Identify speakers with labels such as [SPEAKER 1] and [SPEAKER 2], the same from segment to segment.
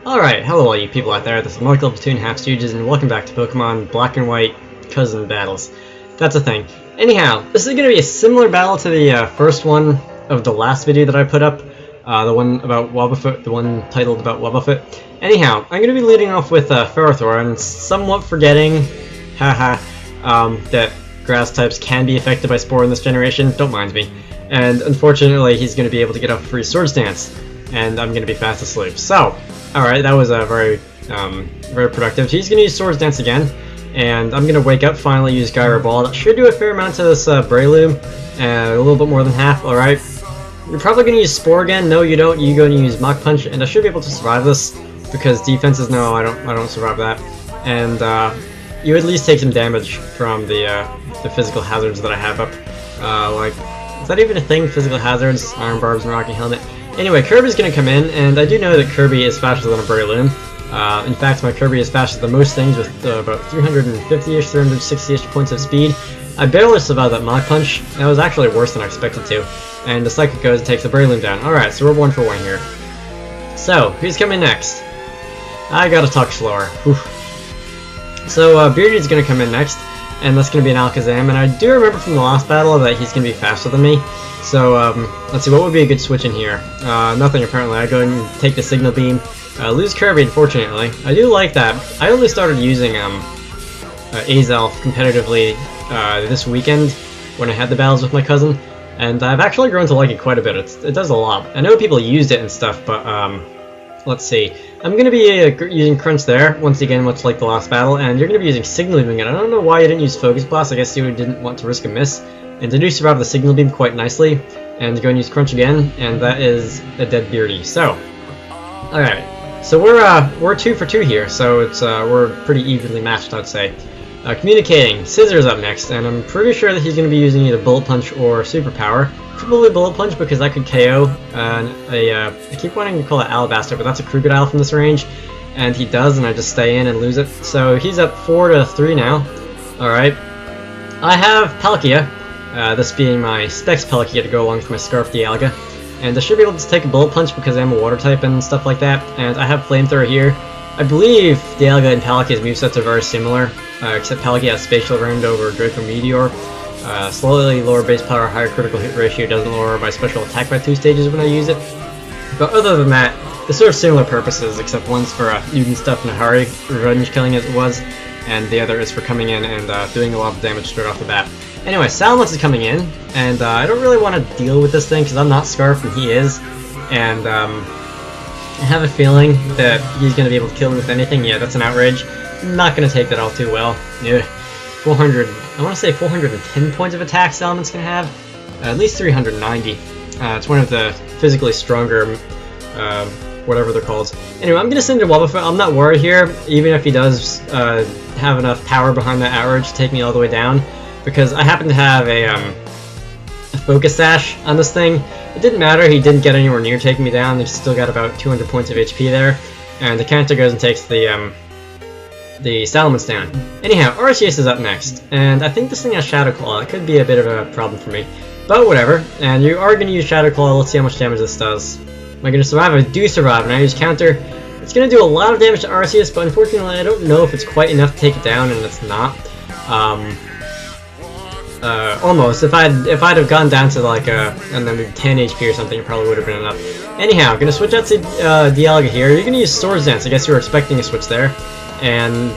[SPEAKER 1] Alright, hello all you people out there, this is Michael of Platoon Half Stooges, and welcome back to Pokemon Black and White Cousin Battles. That's a thing. Anyhow, this is going to be a similar battle to the first one of the last video that I put up, the one about Wobbuffet, the one titled about Wobbuffet. Anyhow, I'm going to be leading off with Ferrothor, and somewhat forgetting, that grass types can be affected by Spore in this generation, don't mind me. And unfortunately, he's going to be able to get off a free Swords Dance, and I'm going to be fast asleep. So, alright, that was very productive. He's going to use Swords Dance again, and I'm going to wake up, finally use Gyro Ball. That should do a fair amount to this Breloom, a little bit more than half, alright. You're probably going to use Spore again. No, you don't. You're going to use Mach Punch, and I should be able to survive this, because defenses, no, I don't survive that. And you at least take some damage from the physical hazards that I have up. Is that even a thing? Physical hazards, Iron Barbs, and Rocky Helmet. Anyway, Kirby's going to come in, and I do know that Kirby is faster than a Breloom. In fact, my Kirby is faster than most things with about 350-ish, 360-ish points of speed. I barely survived that Mach Punch. That was actually worse than I expected to. And the Psychic goes and takes the Breloom down. Alright, so we're 1 for 1 here. So, who's coming next? I gotta talk slower. Oof. So, Beardy's going to come in next, and that's going to be an Alakazam, and I do remember from the last battle that he's going to be faster than me. So, let's see, what would be a good switch in here? Nothing apparently. I go and take the Signal Beam. Lose Kirby, unfortunately. I do like that. I only started using Azelf competitively this weekend when I had the battles with my cousin, and I've actually grown to like it quite a bit. It does a lot. I know people used it and stuff, but let's see. I'm going to be using Crunch there, once again, much like the last battle, and you're going to be using Signal Beaming it. I don't know why you didn't use Focus Blast. I guess you didn't want to risk a miss. And I do survive the Signal Beam quite nicely, and go and use Crunch again, and that is a dead Beardy. So, alright, so we're 2 for 2 here, so it's we're pretty evenly matched, I'd say. Communicating, Scissors up next, and I'm pretty sure that he's going to be using either Bullet Punch or Superpower. Probably Bullet Punch because that could KO. I keep wanting to call it Alabaster, but that's a Krookodile from this range, and he does, and I just stay in and lose it. So he's up 4 to 3 now. Alright, I have Palkia. This being my Specs Palkia to go along with my Scarf Dialga. And I should be able to take a Bullet Punch because I'm a Water type and stuff like that. And I have Flamethrower here. I believe Dialga and Palkia's movesets are very similar, except Palkia has Spatial Rend over Draco Meteor. Slightly lower base power, higher critical hit ratio, doesn't lower my special attack by 2 stages when I use it. But other than that, they serve similar purposes, except one's for shooting stuff in a hurry, revenge killing as it was, and the other is for coming in and doing a lot of damage straight off the bat. Anyway, Salamence is coming in, and I don't really want to deal with this thing because I'm not Scarf and he is, and I have a feeling that he's going to be able to kill me with anything. Yeah, that's an outrage. I'm not going to take that all too well. Yeah, 400, I want to say 410 points of attack Salamence can have, at least 390. It's one of the physically stronger, whatever they're called. Anyway, I'm going to send in Wobbuffet. I'm not worried here, even if he does have enough power behind that outrage to take me all the way down. Because I happen to have a Focus Sash on this thing. It didn't matter, he didn't get anywhere near taking me down, he still got about 200 points of HP there. And the counter goes and takes the Salamence down. Anyhow, Arceus is up next, and I think this thing has Shadow Claw. It could be a bit of a problem for me. But whatever, and you are going to use Shadow Claw. Let's see how much damage this does. Am I going to survive? I do survive, and I use Counter. It's going to do a lot of damage to Arceus, but unfortunately I don't know if it's quite enough to take it down, and it's not. Almost. If I'd have gone down to like and then maybe 10 HP or something, it probably would have been enough. Anyhow, I'm gonna switch out to Dialga here. You're gonna use Swords Dance. I guess you were expecting a switch there, and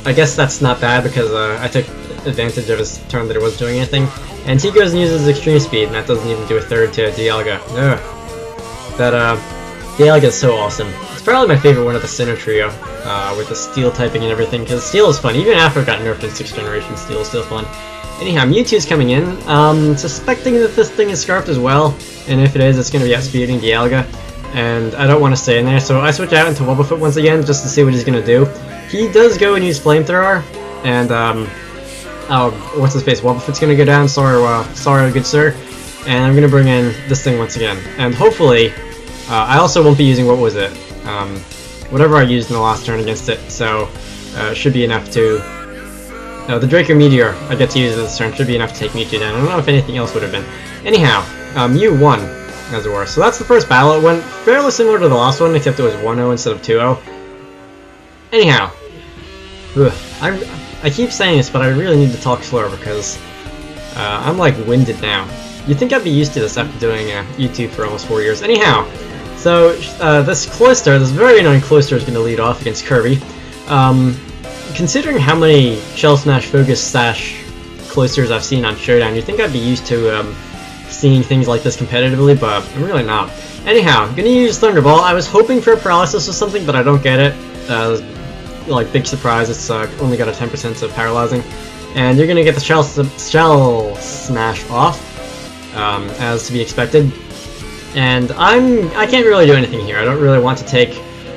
[SPEAKER 1] I guess that's not bad because I took advantage of his turn that he wasn't doing anything. And he goes and uses Extreme Speed, and that doesn't even do a third to Dialga. Ugh. That Dialga is so awesome. It's probably my favorite one of the Sinnoh trio, with the Steel typing and everything, because Steel is fun. Even after it got nerfed in 6th generation, Steel is still fun. Anyhow, Mewtwo's coming in, suspecting that this thing is Scarfed as well, and if it is, it's going to be outspeeding Dialga, and I don't want to stay in there, so I switch out into Wobbuffet once again, just to see what he's going to do. He does go and use Flamethrower, and, what's his face, Wobbuffet's going to go down, sorry good sir, and I'm going to bring in this thing once again, and hopefully, I also won't be using, what was it, whatever I used in the last turn against it, so, it should be enough to... No, the Draco Meteor I get to use this turn should be enough to take Mewtwo down. I don't know if anything else would have been. Anyhow, Mew won. as it were. So that's the first battle. It went fairly similar to the last one, except it was 1-0 instead of 2-0. Anyhow, I keep saying this, but I really need to talk slower because I'm like winded now. You'd think I'd be used to this after doing YouTube for almost 4 years. Anyhow, so this Cloyster, this very annoying Cloyster, is going to lead off against Kirby. Considering how many Shell Smash, Focus Sash Cloysters I've seen on Showdown, you'd think I'd be used to seeing things like this competitively, but I'm really not. Anyhow, I'm gonna use Thunderball. I was hoping for a Paralysis or something, but I don't get it. Like, big surprise, it's only got a 10% of paralyzing. And you're gonna get the Shell Smash off, as to be expected. And I can't really do anything here. I don't really want to take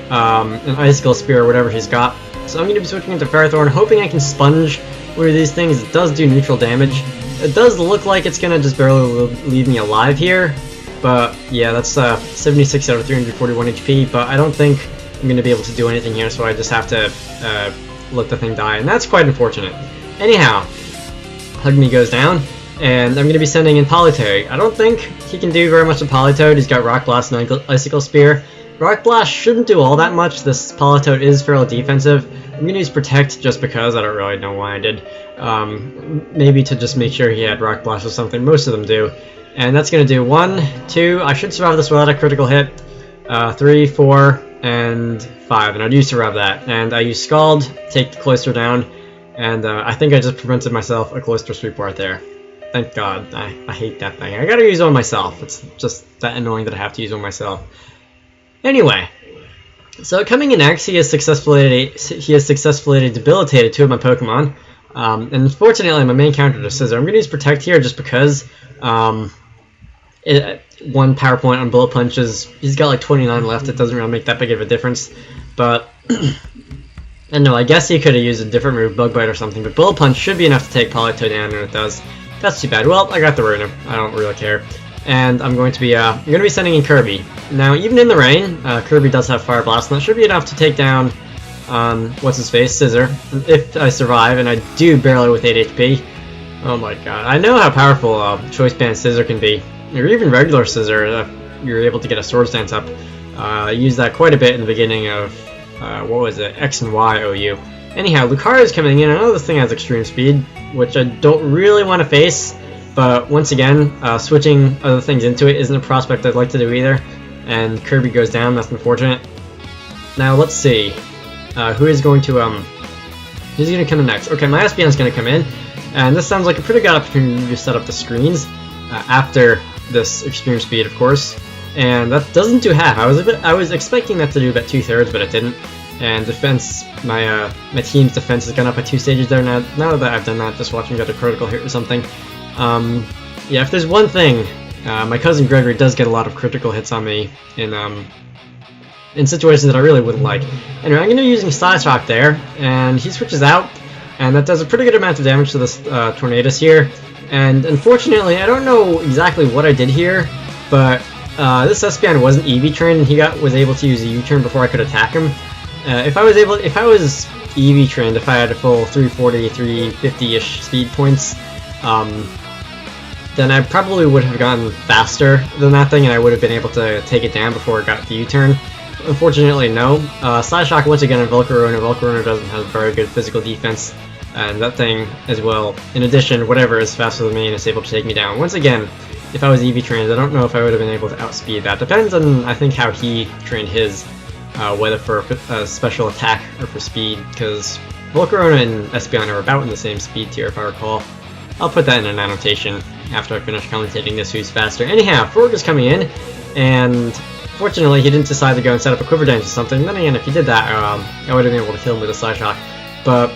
[SPEAKER 1] an Icicle Spear or whatever he's got. So I'm going to be switching into Ferrothorn, hoping I can sponge through these things. It does do neutral damage. It does look like it's going to just barely leave me alive here. But yeah, that's 76 out of 341 HP, but I don't think I'm going to be able to do anything here, so I just have to let the thing die, and that's quite unfortunate. Anyhow, Hug Me goes down, and I'm going to be sending in Politoed. I don't think he can do very much to Politoed. He's got Rock Blast and Icicle Spear. Rock Blast shouldn't do all that much. This Politoed is fairly defensive. I'm going to use Protect just because. I don't really know why I did. Maybe to just make sure he had Rock Blast or something. Most of them do. And that's going to do 1, 2, I should survive this without a critical hit. 3, 4, and 5. And I do survive that. And I use Scald, take the Cloyster down. And I think I just prevented myself a Cloyster sweep right there. Thank God. I hate that thing. I gotta use one myself. It's just that annoying that I have to use one myself. Anyway, so coming in next, he has successfully debilitated 2 of my Pokemon, and unfortunately my main counter to Scissor. I'm going to use Protect here just because 1 power point on Bullet Punches. He's got like 29 left. It doesn't really make that big of a difference, but I know I guess he could have used a different move, Bug Bite or something. But Bullet Punch should be enough to take Politoed down, and it does. That's too bad. Well, I got the Runa. I don't really care. And I'm going to be sending in Kirby. Now, even in the rain, Kirby does have Fire Blast, and that should be enough to take down, what's his face, Scissor, if I survive, and I do barely with 8 HP. Oh my god, I know how powerful Choice Band Scissor can be, or even regular Scissor, you're able to get a Swords Dance up. I used that quite a bit in the beginning of, what was it, X and Y OU. Anyhow, Lucario is coming in. I know this thing has extreme speed, which I don't really want to face. But once again, switching other things into it isn't a prospect I'd like to do either. And Kirby goes down, that's unfortunate. Now let's see. Who is going to, who's going to come in next? Okay, my Espeon's going to come in. And this sounds like a pretty good opportunity to set up the screens after this extreme speed, of course. And that doesn't do half. I was expecting that to do about 2/3, but it didn't. And defense, my team's defense has gone up by 2 stages there. Now that I've done that, just watching get a critical hit or something. Yeah, if there's one thing, my cousin Gregory does get a lot of critical hits on me in situations that I really wouldn't like. Anyway, I'm going to be using Side Shock there, and he switches out, and that does a pretty good amount of damage to this Tornadus here. And unfortunately, I don't know exactly what I did here, but this Espeon wasn't EV trained, and he was able to use a U-turn before I could attack him. If I was EV trained, if I had a full 340, 350-ish speed points, then I probably would have gone faster than that thing, and I would have been able to take it down before it got the U-turn. Unfortunately, no. Side Shock once again on Volcarona. Volcarona doesn't have very good physical defense, and that thing as well. In addition, whatever is faster than me and is able to take me down. Once again, if I was EV trained, I don't know if I would have been able to outspeed that. Depends on, I think, how he trained his, whether for special attack or for speed, because Volcarona and Espeon are about in the same speed tier, if I recall. I'll put that in an annotation after I finish commentating this who's faster. Anyhow, Frog is coming in, and fortunately he didn't decide to go and set up a Quiver Dance or something. Then again, if he did that, I would have been able to kill him with a Side Shock. But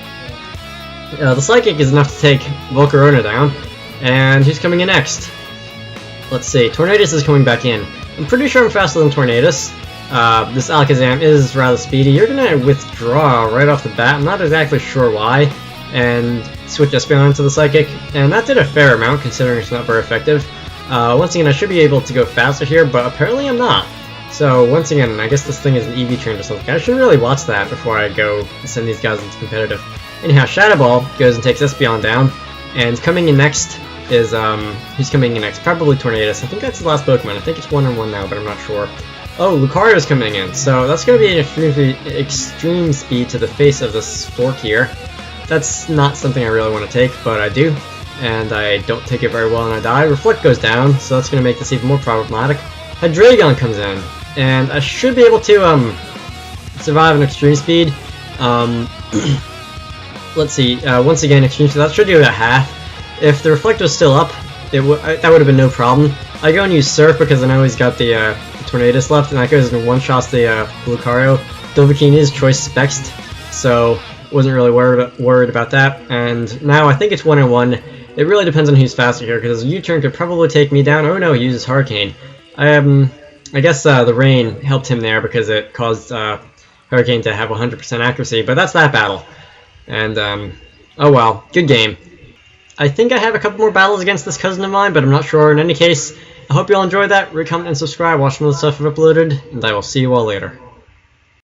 [SPEAKER 1] the Psychic is enough to take Volcarona down, and who's coming in next? Let's see, Tornadus is coming back in. I'm pretty sure I'm faster than Tornadus. This Alakazam is rather speedy. You're going to withdraw right off the bat. I'm not exactly sure why. And switch Espeon into the Psychic, and that did a fair amount considering it's not very effective. Once again, I should be able to go faster here, but apparently I'm not. So once again, I guess this thing is an EV trained or something. I should really watch that before I go send these guys into competitive. Anyhow, Shadow Ball goes and takes Espeon down, and coming in next is who's coming in next. Probably Tornadus. I think that's the last Pokemon. I think it's 1-on-1 now, but I'm not sure. Oh, Lucario's coming in, so that's going to be an extreme speed to the face of this fork here. That's not something I really want to take, but I do, and I don't take it very well and I die. Reflect goes down, so that's going to make this even more problematic. Hydreigon comes in, and I should be able to survive an extreme speed. Let's see, once again, extreme speed, that should do about half. If the Reflect was still up, that would have been no problem. I go and use Surf because I know he's got the Tornadus left, and that goes and one-shots the Lucario. Dovahkiin is Choice Spexed, so wasn't really worried about that. And now I think it's 1-on-1. It really depends on who's faster here, because a U-turn could probably take me down. Oh no, he uses Hurricane. I guess the rain helped him there because it caused Hurricane to have 100% accuracy, but that's that battle. And, oh well, good game. I think I have a couple more battles against this cousin of mine, but I'm not sure. In any case, I hope you all enjoyed that. Rate, comment, and subscribe. Watch some of the stuff I've uploaded, and I will see you all later.